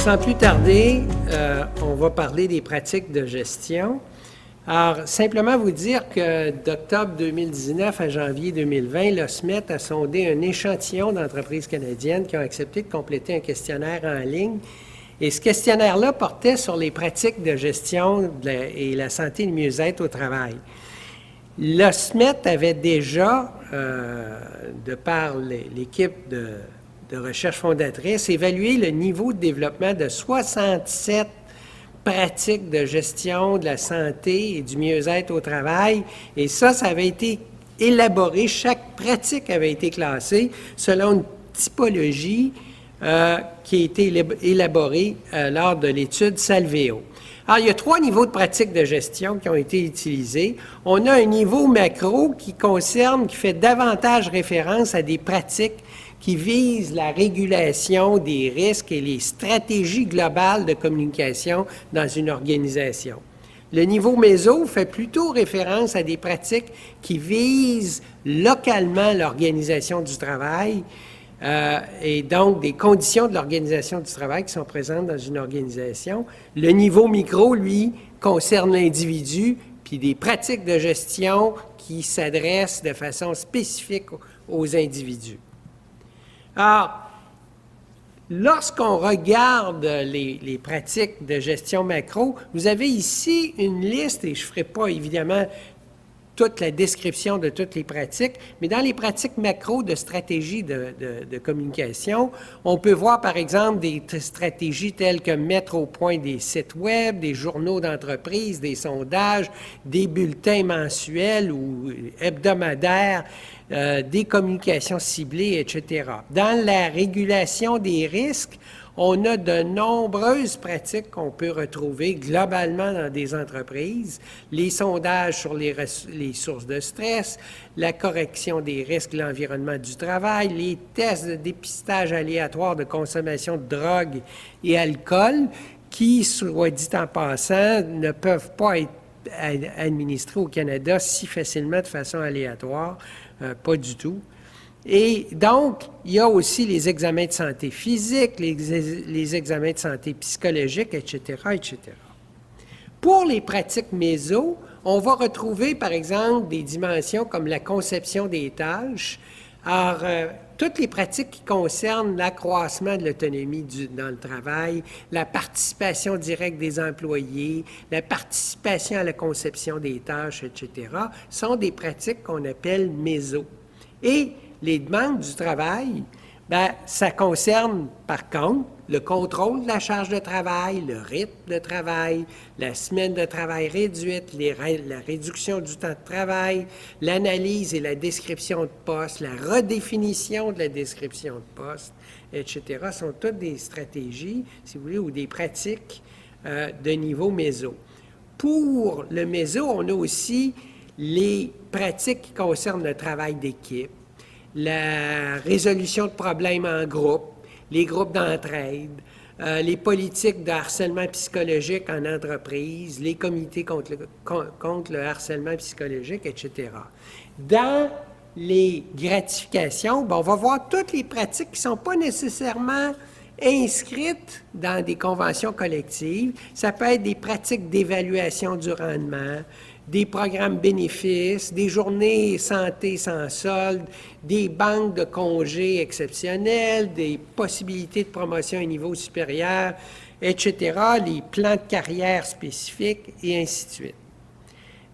sans plus tarder, on va parler des pratiques de gestion. Alors, simplement vous dire que d'octobre 2019 à janvier 2020, l'OSMET a sondé un échantillon d'entreprises canadiennes qui ont accepté de compléter un questionnaire en ligne. Et ce questionnaire-là portait sur les pratiques de gestion et la santé et le mieux-être au travail. L'OSMET avait déjà, de par l'équipe de recherche fondatrice, évalué le niveau de développement de 67 pratiques de gestion de la santé et du mieux-être au travail. Et ça avait été élaboré, chaque pratique avait été classée selon une typologie qui a été élaborée lors de l'étude Salveo. Alors, il y a 3 niveaux de pratiques de gestion qui ont été utilisés. On a un niveau macro qui fait davantage référence à des pratiques qui visent la régulation des risques et les stratégies globales de communication dans une organisation. Le niveau méso fait plutôt référence à des pratiques qui visent localement l'organisation du travail et donc des conditions de l'organisation du travail qui sont présentes dans une organisation. Le niveau micro, lui, concerne l'individu, puis des pratiques de gestion qui s'adressent de façon spécifique aux individus. Alors, lorsqu'on regarde les pratiques de gestion macro, vous avez ici une liste, et je ne ferai pas évidemment toute la description de toutes les pratiques, mais dans les pratiques macro de stratégie de communication, on peut voir par exemple des stratégies telles que mettre au point des sites web, des journaux d'entreprise, des sondages, des bulletins mensuels ou hebdomadaires, des communications ciblées, etc. Dans la régulation des risques, on a de nombreuses pratiques qu'on peut retrouver globalement dans des entreprises. Les sondages sur les sources de stress, la correction des risques de l'environnement du travail, les tests de dépistage aléatoire de consommation de drogue et alcool qui, soit dit en passant, ne peuvent pas être administrés au Canada si facilement de façon aléatoire, pas du tout. Et donc, il y a aussi les examens de santé physique, les examens de santé psychologique, etc., etc. Pour les pratiques méso, on va retrouver, par exemple, des dimensions comme la conception des tâches. Alors, toutes les pratiques qui concernent l'accroissement de l'autonomie dans le travail, la participation directe des employés, la participation à la conception des tâches, etc., sont des pratiques qu'on appelle méso. Et les demandes du travail, ça concerne, par contre, le contrôle de la charge de travail, le rythme de travail, la semaine de travail réduite, la réduction du temps de travail, l'analyse et la description de poste, la redéfinition de la description de poste, etc., sont toutes des stratégies, si vous voulez, ou des pratiques de niveau méso. Pour le méso, on a aussi les pratiques qui concernent le travail d'équipe, la résolution de problèmes en groupe, les groupes d'entraide, les politiques de harcèlement psychologique en entreprise, les comités contre le harcèlement psychologique, etc. Dans les gratifications, on va voir toutes les pratiques qui ne sont pas nécessairement inscrites dans des conventions collectives. Ça peut être des pratiques d'évaluation du rendement, des programmes bénéfices, des journées santé sans solde, des banques de congés exceptionnels, des possibilités de promotion à un niveau supérieur, etc., les plans de carrière spécifiques, et ainsi de suite.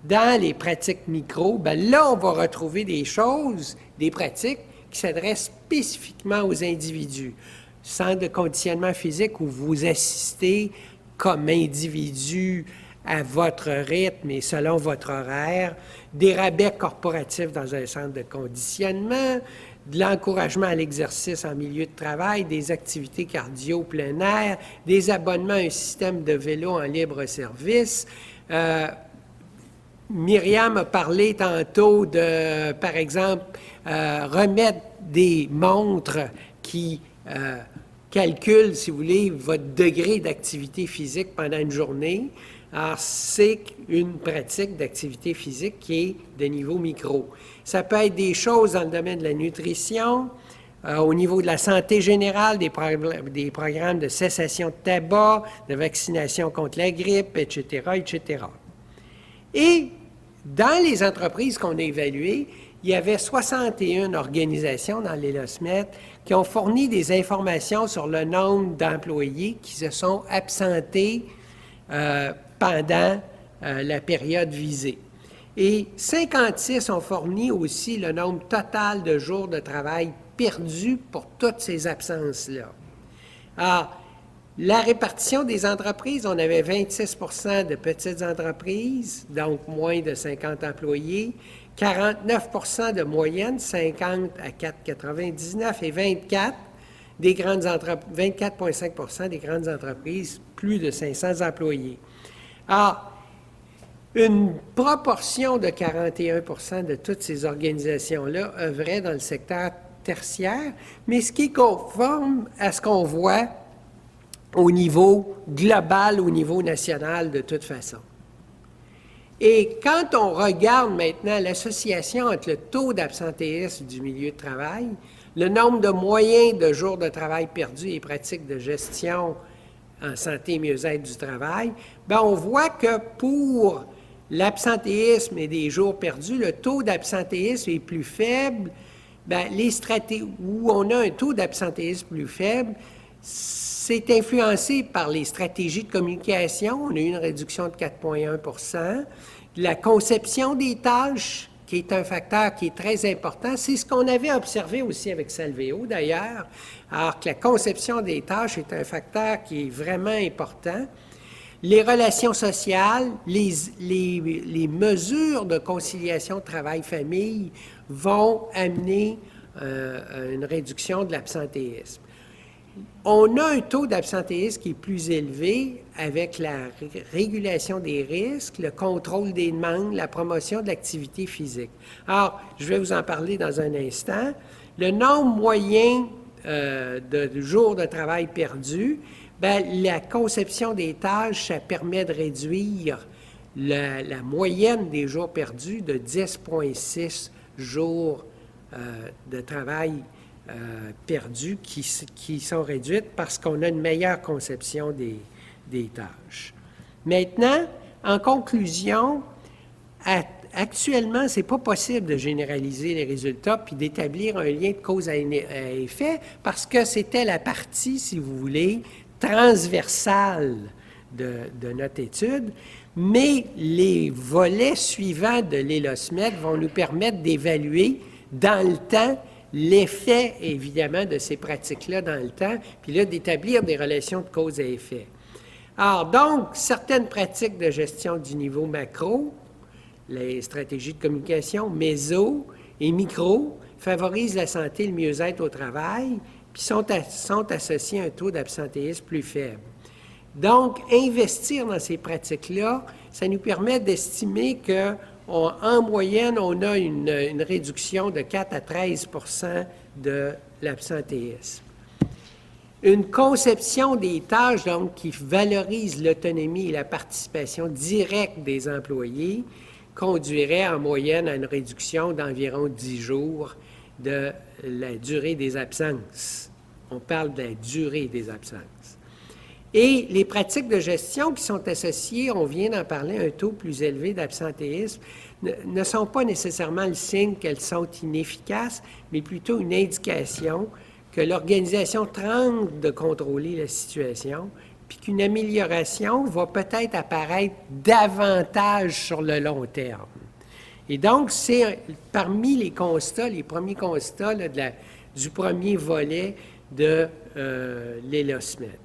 Dans les pratiques micro, là, on va retrouver des choses, des pratiques qui s'adressent spécifiquement aux individus. Centre de conditionnement physique où vous assistez comme individu à votre rythme et selon votre horaire, des rabais corporatifs dans un centre de conditionnement, de l'encouragement à l'exercice en milieu de travail, des activités cardio plein air, des abonnements à un système de vélo en libre service. Myriam a parlé tantôt de, par exemple, remettre des montres qui calculent, si vous voulez, votre degré d'activité physique pendant une journée. Alors, c'est une pratique d'activité physique qui est de niveau micro. Ça peut être des choses dans le domaine de la nutrition, Au niveau de la santé générale, des programmes de cessation de tabac, de vaccination contre la grippe, etc., etc. Et dans les entreprises qu'on a évaluées, il y avait 61 organisations dans l'ELOSMET qui ont fourni des informations sur le nombre d'employés qui se sont absentés pendant la période visée. Et 56 ont fourni aussi le nombre total de jours de travail perdus pour toutes ces absences-là. Alors, la répartition des entreprises, on avait 26 de petites entreprises, donc moins de 50 employés, 49 de moyenne, 50 à 4,99 et 24,5 des grandes entreprises, plus de 500 employés. Alors, une proportion de 41 de toutes ces organisations-là œuvraient dans le secteur tertiaire, mais ce qui est conforme à ce qu'on voit au niveau global, au niveau national, de toute façon. Et quand on regarde maintenant l'association entre le taux d'absentéisme du milieu de travail, le nombre de moyens de jours de travail perdus et pratiques de gestion en santé et mieux-être du travail, bien, on voit que pour l'absentéisme et des jours perdus, le taux d'absentéisme est plus faible. Bien, où on a un taux d'absentéisme plus faible, c'est influencé par les stratégies de communication. On a eu une réduction de 4,1 la conception des tâches, qui est un facteur qui est très important. C'est ce qu'on avait observé aussi avec Salvéo, d'ailleurs, alors que la conception des tâches est un facteur qui est vraiment important. Les relations sociales, les mesures de conciliation travail-famille vont amener une réduction de l'absentéisme. On a un taux d'absentéisme qui est plus élevé avec la régulation des risques, le contrôle des demandes, la promotion de l'activité physique. Alors, je vais vous en parler dans un instant. Le nombre moyen de jours de travail perdus, bien, la conception des tâches, ça permet de réduire la moyenne des jours perdus de 10,6 jours de travail perdus qui sont réduites parce qu'on a une meilleure conception des tâches. Maintenant, en conclusion, actuellement, ce n'est pas possible de généraliser les résultats puis d'établir un lien de cause à effet parce que c'était la partie, si vous voulez, transversale de notre étude, mais les volets suivants de l'ELOSMET vont nous permettre d'évaluer dans le temps l'effet, évidemment, de ces pratiques-là dans le temps, puis là, d'établir des relations de cause à effet. Alors, donc, certaines pratiques de gestion du niveau macro, les stratégies de communication, méso et micro, favorisent la santé et le mieux-être au travail, puis sont associés à un taux d'absentéisme plus faible. Donc, investir dans ces pratiques-là, ça nous permet d'estimer que en moyenne, on a une réduction de 4 à 13 de l'absentéisme. Une conception des tâches, donc, qui valorise l'autonomie et la participation directe des employés, conduirait en moyenne à une réduction d'environ 10 jours de la durée des absences. On parle de la durée des absences. Et les pratiques de gestion qui sont associées, on vient d'en parler, à un taux plus élevé d'absentéisme, ne sont pas nécessairement le signe qu'elles sont inefficaces, mais plutôt une indication que l'organisation tente de contrôler la situation, puis qu'une amélioration va peut-être apparaître davantage sur le long terme. Et donc, c'est parmi les constats, les premiers constats là, du premier volet de l'ELOSMET.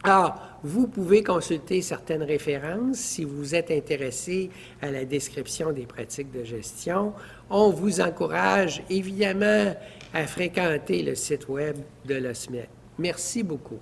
Alors, vous pouvez consulter certaines références si vous êtes intéressé à la description des pratiques de gestion. On vous encourage évidemment à fréquenter le site web de l'OSMET. Merci beaucoup.